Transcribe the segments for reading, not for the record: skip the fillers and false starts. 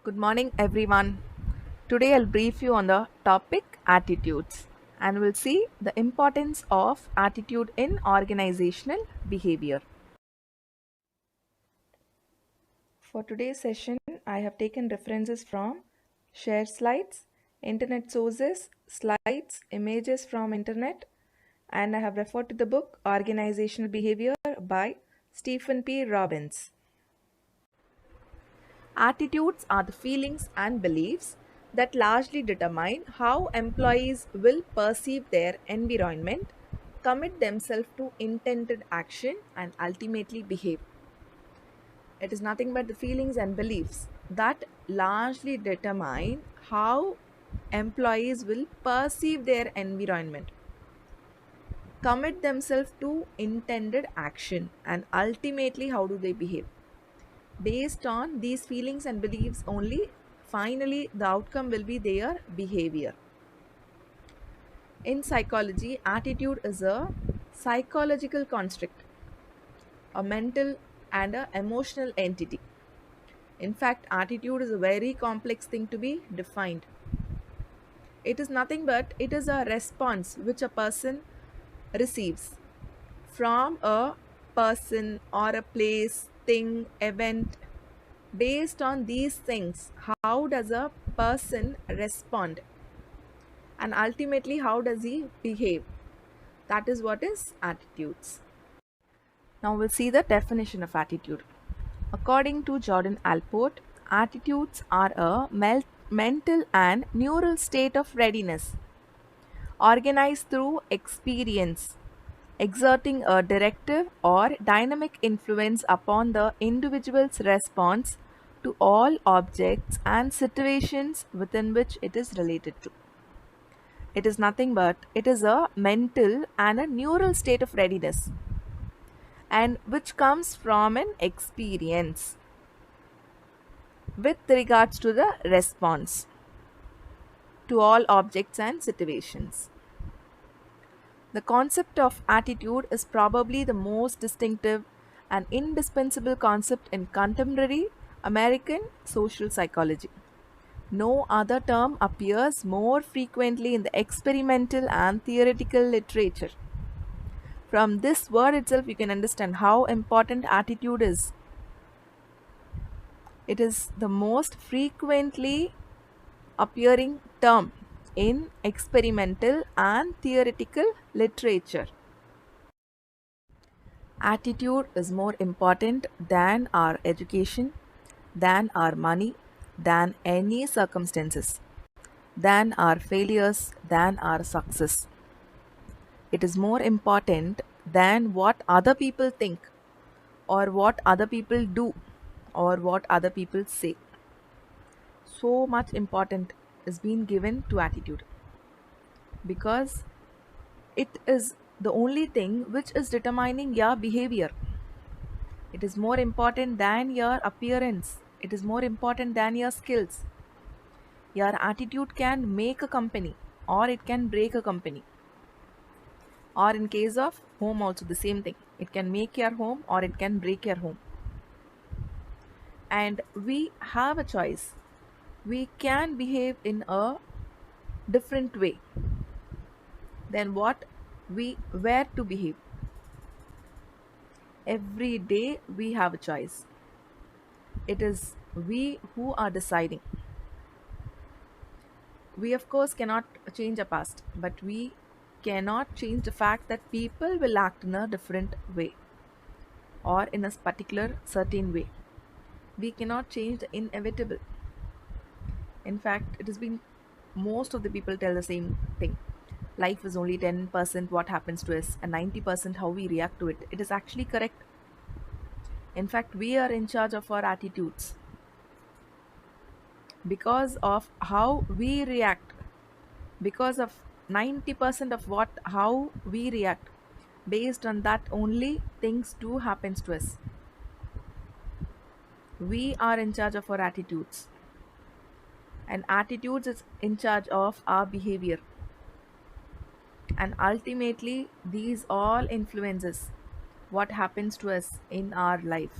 Good morning, everyone. Today I'll brief you on the topic attitudes and we'll see the importance of attitude in organizational behavior. For today's session, I have taken references from share slides, internet sources, slides, images from internet, and I have referred to the book Organizational Behavior by Stephen P. Robbins. Attitudes are the feelings and beliefs that largely determine how employees will perceive their environment, commit themselves to intended action, and ultimately behave. It is nothing but the feelings and beliefs that largely determine how employees will perceive their environment, commit themselves to intended action, and ultimately how do they behave. Based on these feelings and beliefs only, finally the outcome will be their behavior. In psychology, attitude is a psychological construct, a mental and a emotional entity. In fact, attitude is a very complex thing to be defined. It is nothing but it is a response which a person receives from a person or a place, thing, event. Based on these things, how does a person respond? And ultimately, how does he behave? That is what is attitudes. Now we'll see the definition of attitude. According to Jordan Alport, attitudes are a mental and neural state of readiness, organized through experience, exerting a directive or dynamic influence upon the individual's response to all objects and situations within which it is related to. It is nothing but it is a mental and a neural state of readiness and which comes from an experience with regards to the response to all objects and situations. The concept of attitude is probably the most distinctive and indispensable concept in contemporary American social psychology. No other term appears more frequently in the experimental and theoretical literature. From this word itself, you can understand how important attitude is. It is the most frequently appearing term in experimental and theoretical literature. Attitude is more important than our education, than our money, than any circumstances, than our failures, than our success. It is more important than what other people think, or what other people do, or what other people say. So much important is being given to attitude because it is the only thing which is determining your behavior. It is more important than your appearance. It is more important than your skills. Your attitude can make a company or it can break a company. Or in case of home also the same thing. It can make your home or it can break your home. And we have a choice. We can behave in a different way than what we were to behave. Every day we have a choice. It is we who are deciding. We, of course, cannot change the past, but we cannot change the fact that people will act in a different way or in a particular certain way. We cannot change the inevitable. In fact, it has been most of the people tell the same thing. Life is only 10% what happens to us and 90% how we react to it. It is actually correct. In fact, we are in charge of our attitudes because of how we react, because of 90% of what how we react. Based on that only things do happens to us. We are in charge of our attitudes and attitudes is in charge of our behavior, and ultimately these all influences what happens to us in our life.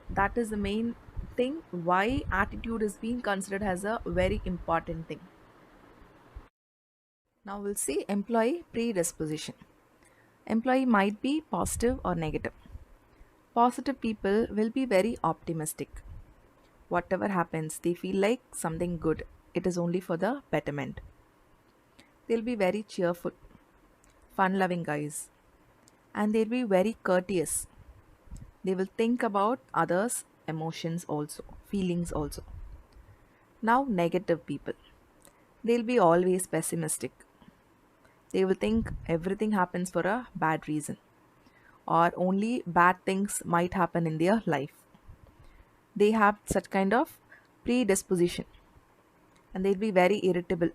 That is the main thing why attitude is being considered as a very important thing. Now we'll see employee predisposition. Employee might be positive or negative. Positive people will be very optimistic. Whatever happens, they feel like something good. It is only for the betterment. They'll be very cheerful, fun loving guys, and they'll be very courteous. They will think about others' emotions also, feelings also. Now, negative people. They'll be always pessimistic. They will think everything happens for a bad reason, or only bad things might happen in their life. They have such kind of predisposition, and they'll be very irritable.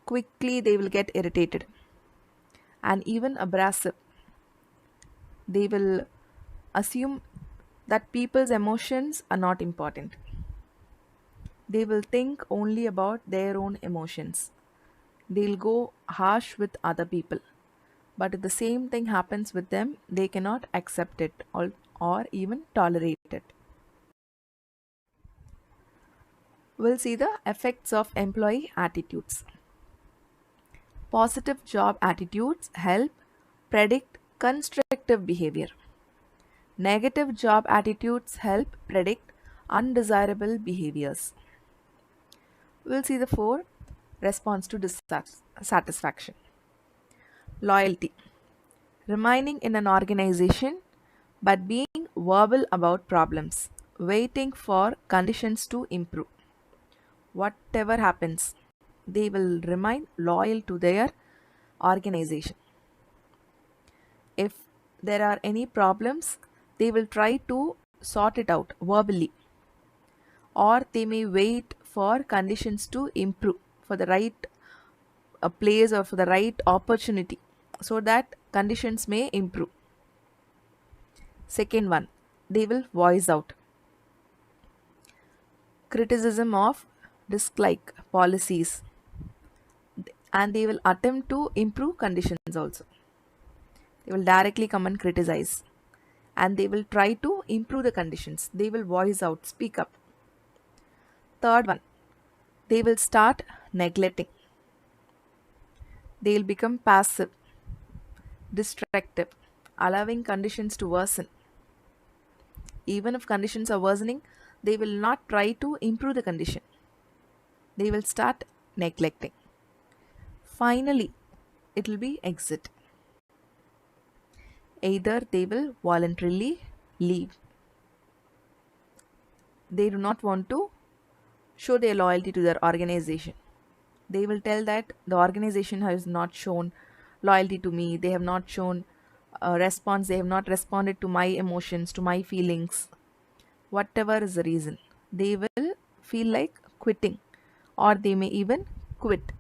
Quickly, they will get irritated and even abrasive. They will assume that people's emotions are not important. They will think only about their own emotions. They'll go harsh with other people. But if the same thing happens with them, they cannot accept it or even tolerate it. We'll see the effects of employee attitudes. Positive job attitudes help predict constructive behavior. Negative job attitudes help predict undesirable behaviors. We'll see the four response to dissatisfaction. Loyalty. Remaining in an organization but being verbal about problems, waiting for conditions to improve. Whatever happens, they will remain loyal to their organization. If there are any problems, they will try to sort it out verbally, or they may wait for conditions to improve for the right place or for the right opportunity so that conditions may improve. Second one, they will voice out criticism of dislike policies, and they will attempt to improve conditions also. They will directly come and criticize, and they will try to improve the conditions. They will voice out, speak up. Third one, they will start neglecting. They will become passive, destructive, allowing conditions to worsen. Even if conditions are worsening, they will not try to improve the condition. They will start neglecting. Finally, it will be exit. Either they will voluntarily leave. They do not want to show their loyalty to their organization. They will tell that the organization has not shown loyalty to me. They have not shown a response. They have not responded to my emotions, to my feelings. Whatever is the reason, they will feel like quitting, or they may even quit.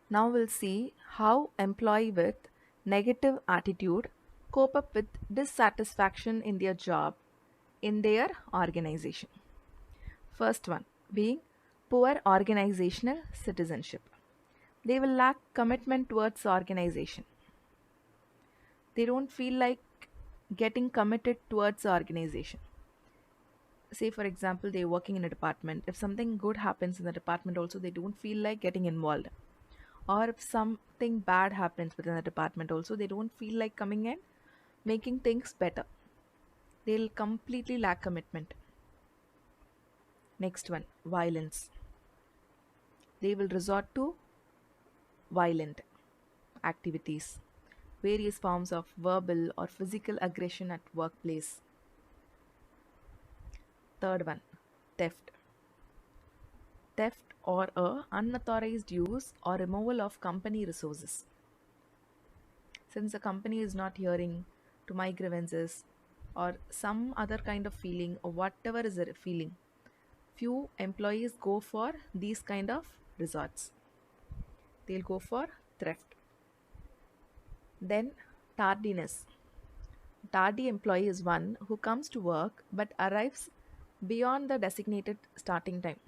Now we'll see how employee with negative attitude cope up with dissatisfaction in their job, in their organization. First one being poor organizational citizenship. They will lack commitment towards the organization. They don't feel like getting committed towards the organization. Say for example, they're working in a department. If something good happens in the department also, they don't feel like getting involved. Or if something bad happens within the department also, they don't feel like coming and making things better. They'll completely lack commitment. Next one, violence. They will resort to violent activities, various forms of verbal or physical aggression at workplace. Third one, theft. Theft or a unauthorized use or removal of company resources. Since the company is not hearing to my grievances or some other kind of feeling or whatever is the feeling, few employees go for these kind of resorts. They'll go for theft. Then tardiness. Tardy employee is one who comes to work but arrives beyond the designated starting time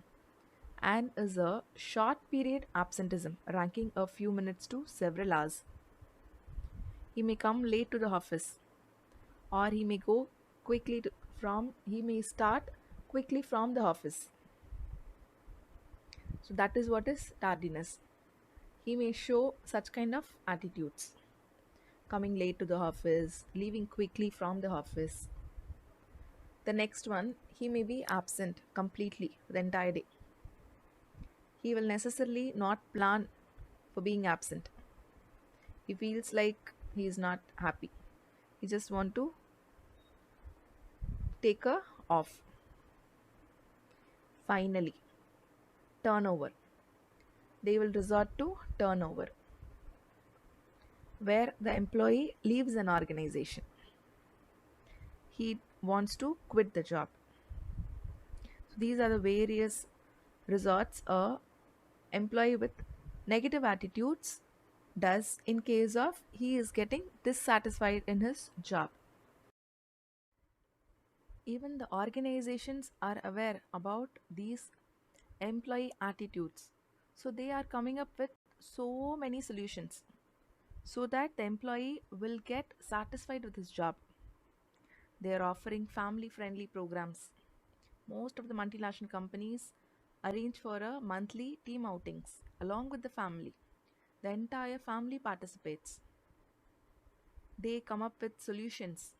and is a short period absenteeism ranking a few minutes to several hours. He may come late to the office, or he may go quickly he may start quickly from the office. So that is what is tardiness. He may show such kind of attitudes, coming late to the office, leaving quickly from the office. The next one, he may be absent completely for the entire day. He will necessarily not plan for being absent. He feels like he is not happy. He just want to take a off. Finally, turnover. They will resort to turnover, where the employee leaves an organization. He wants to quit the job. So these are the various resorts a employee with negative attitudes does in case of he is getting dissatisfied in his job. Even the organizations are aware about these employee attitudes. So they are coming up with so many solutions so that the employee will get satisfied with his job. They are offering family friendly programs. Most of the multinational companies arrange for a monthly team outings along with the family. The entire family participates. They come up with solutions.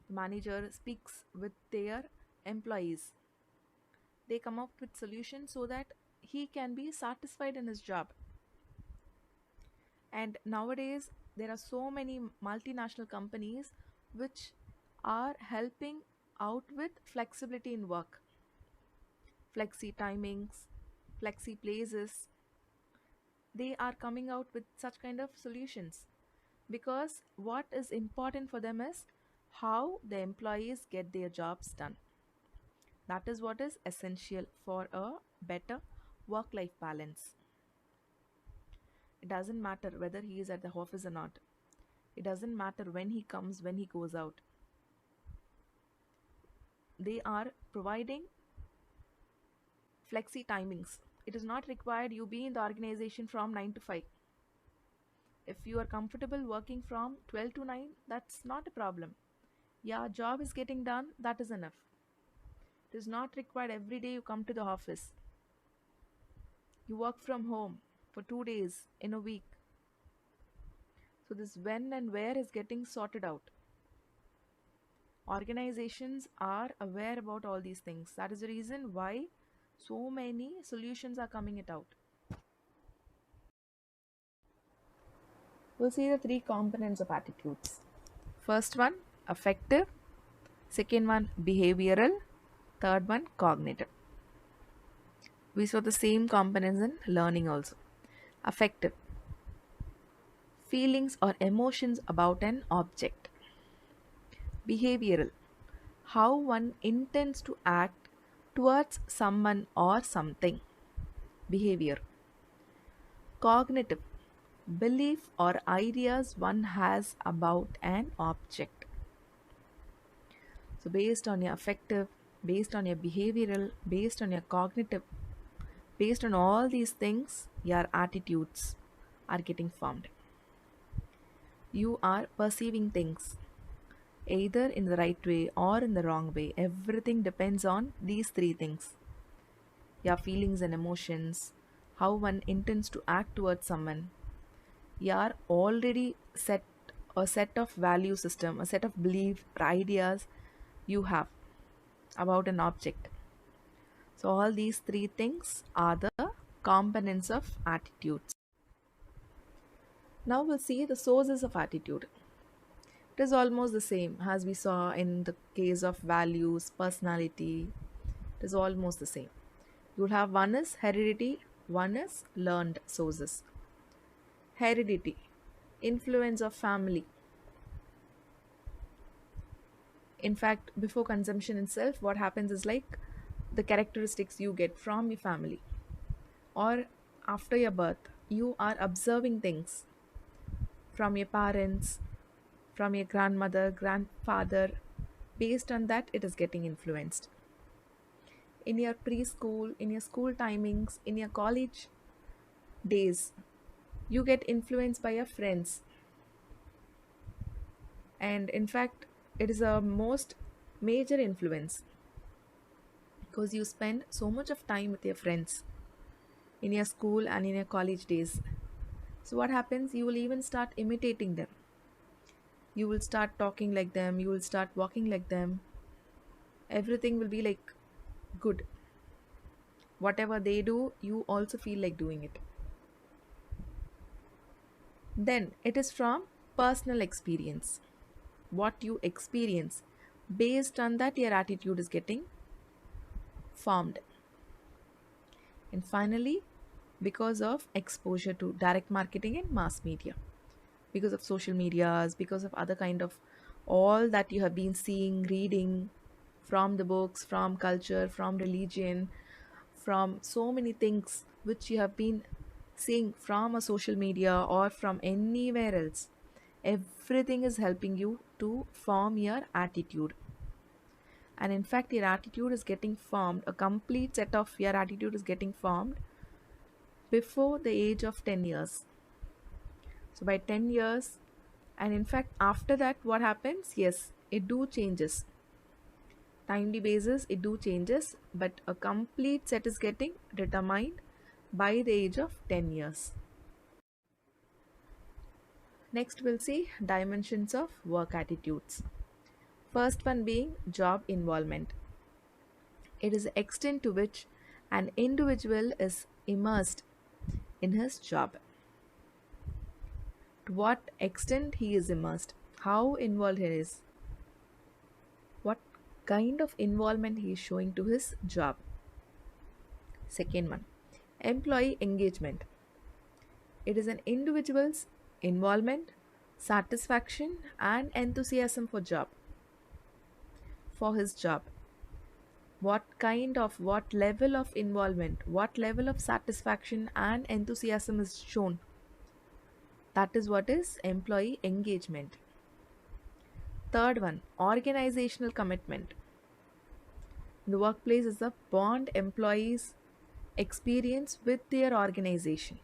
The manager speaks with their employees. They come up with solutions so that he can be satisfied in his job. And nowadays, there are so many multinational companies which are helping out with flexibility in work, flexi timings, flexi places. They are coming out with such kind of solutions because what is important for them is how the employees get their jobs done. That is what is essential for a better work life balance. It doesn't matter whether he is at the office or not. It doesn't matter when he comes, when he goes out. They are providing flexi timings. It is not required you be in the organization from 9 to 5. If you are comfortable working from 12 to 9, that's not a problem. Yeah, job is getting done, that is enough. It is not required every day you come to the office. You work from home for 2 days in a week. So this when and where is getting sorted out. Organizations are aware about all these things. That is the reason why so many solutions are coming it out. We'll see the three components of attitudes. First one, affective. Second one, behavioral. Third one, cognitive. We saw the same components in learning also. Affective, feelings or emotions about an object. Behavioral, how one intends to act towards someone or something. Behavior. Cognitive, belief or ideas one has about an object. So, based on your affective, based on your behavioral, based on your cognitive, based on all these things, your attitudes are getting formed. You are perceiving things either in the right way or in the wrong way. Everything depends on these three things: your feelings and emotions, how one intends to act towards someone. You are already set a set of value system, a set of belief or ideas you have about an object. So all these three things are the components of attitudes. Now we'll see the sources of attitude. It is almost the same as we saw in the case of values, personality. It is almost the same. You'll have one is heredity, one is learned sources. Heredity, influence of family. In fact, before consumption itself, what happens is like the characteristics you get from your family or after your birth, you are observing things from your parents, from your grandmother, grandfather. Based on that, it is getting influenced. In your preschool, in your school timings, in your college days, you get influenced by your friends. And in fact, it is a most major influence because you spend so much of time with your friends in your school and in your college days. So, what happens? You will even start imitating them. You will start talking like them, you will start walking like them. Everything will be like good. Whatever they do, you also feel like doing it. Then, it is from personal experience. What you experience, based on that, your attitude is getting formed. And finally, because of exposure to direct marketing and mass media, because of social medias, because of other kind of all that you have been seeing, reading from the books, from culture, from religion, from so many things which you have been seeing from a social media or from anywhere else. Everything is helping you to form your attitude. And in fact, your attitude is getting formed, a complete set of your attitude is getting formed before the age of 10 years. So by 10 years, and in fact after that, what happens? Yes, it do changes. Timely basis, it do changes, but a complete set is getting determined by the age of 10 years. Next, we'll see dimensions of work attitudes. First one being job involvement. It is the extent to which an individual is immersed in his job. To what extent he is immersed, how involved he is, what kind of involvement he is showing to his job. Second one, employee engagement. It is an individual's involvement, satisfaction, and enthusiasm for his job. What level of involvement, what level of satisfaction and enthusiasm is shown. That is what is employee engagement. Third one, organizational commitment. In the workplace is the bond employees experience with their organization.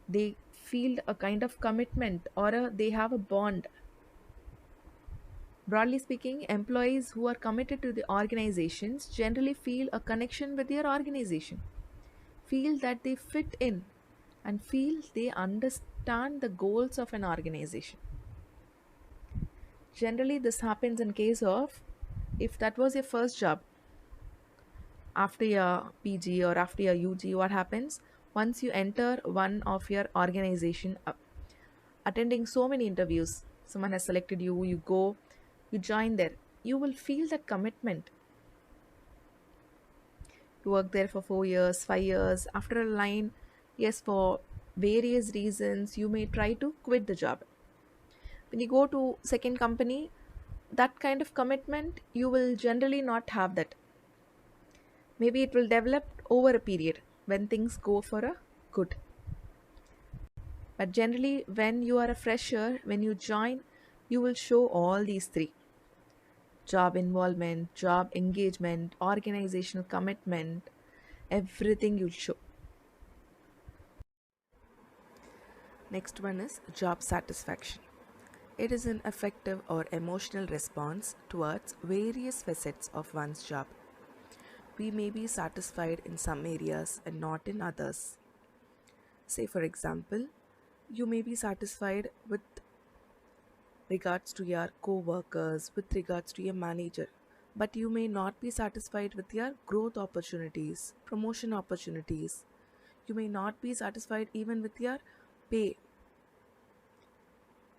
They feel a kind of commitment or they have a bond. Broadly speaking, employees who are committed to the organizations generally feel a connection with their organization, feel that they fit in, and feel they understand the goals of an organization. Generally, this happens in case of if that was your first job after your PG or after your UG, what happens? Once you enter one of your organization, attending so many interviews, someone has selected you, you go, you join there, you will feel that commitment. You work there for 4 years, 5 years, after a line, yes, for various reasons, you may try to quit the job. When you go to second company, that kind of commitment, you will generally not have that. Maybe it will develop over a period when things go for a good. But generally, when you are a fresher, when you join, you will show all these three: job involvement, job engagement, organizational commitment, everything you'll show. Next one is job satisfaction. It is an affective or emotional response towards various facets of one's job. We may be satisfied in some areas and not in others. Say, for example, you may be satisfied with regards to your co-workers, with regards to your manager, but you may not be satisfied with your growth opportunities, promotion opportunities. You may not be satisfied even with your pay,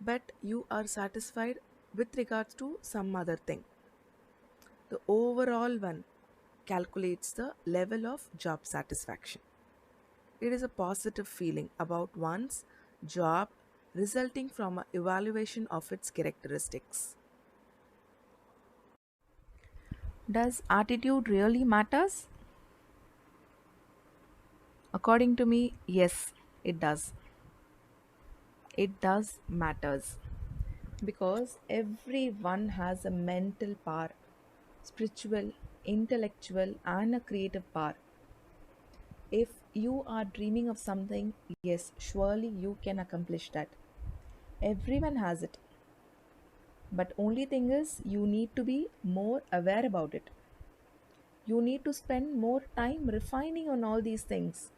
but you are satisfied with regards to some other thing. The overall one calculates the level of job satisfaction. It is a positive feeling about one's job resulting from an evaluation of its characteristics. Does attitude really matters? According to me, yes, it does. It does matters because everyone has a mental power, spiritual, intellectual, and a creative power. If you are dreaming of something, yes, surely you can accomplish that. Everyone has it. But only thing is, you need to be more aware about it. You need to spend more time refining on all these things.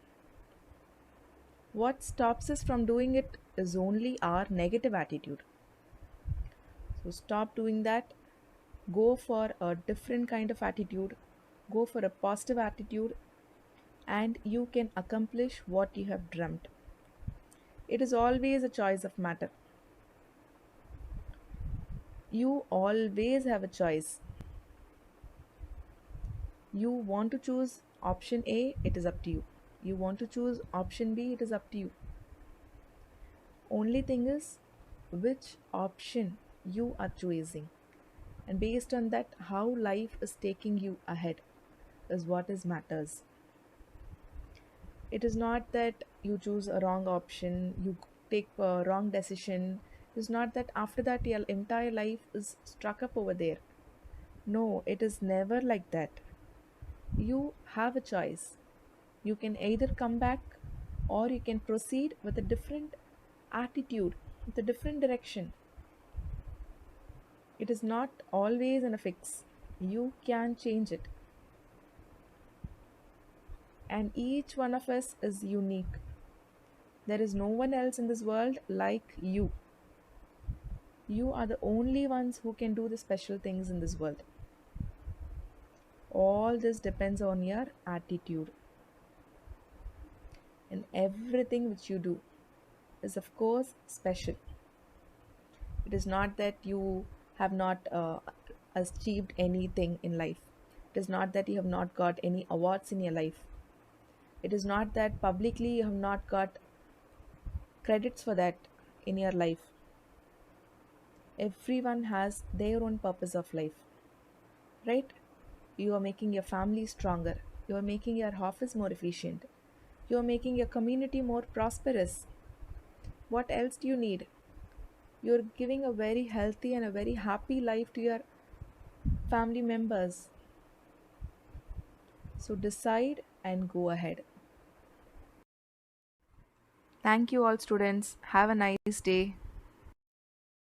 What stops us from doing it is only our negative attitude. So stop doing that. Go for a different kind of attitude. Go for a positive attitude, and you can accomplish what you have dreamt. It is always a choice of matter. You always have a choice. You want to choose option A, it is up to you. You want to choose option B, it is up to you. Only thing is which option you are choosing. And based on that, how life is taking you ahead is what is matters. It is not that you choose a wrong option, you take a wrong decision. It's not that after that your entire life is struck up over there. No, it is never like that. You have a choice. You can either come back or you can proceed with a different attitude, with a different direction. It is not always in a fix. You can change it. And each one of us is unique. There is no one else in this world like you. You are the only ones who can do the special things in this world. All this depends on your attitude. And everything which you do is, of course, special. It is not that you have not achieved anything in life. It is not that you have not got any awards in your life. It is not that publicly you have not got credits for that in your life. Everyone has their own purpose of life, right? You are making your family stronger. You are making your office more efficient. You are making your community more prosperous. What else do you need? You're giving a very healthy and a very happy life to your family members. So decide and go ahead. Thank you, all students. Have a nice day.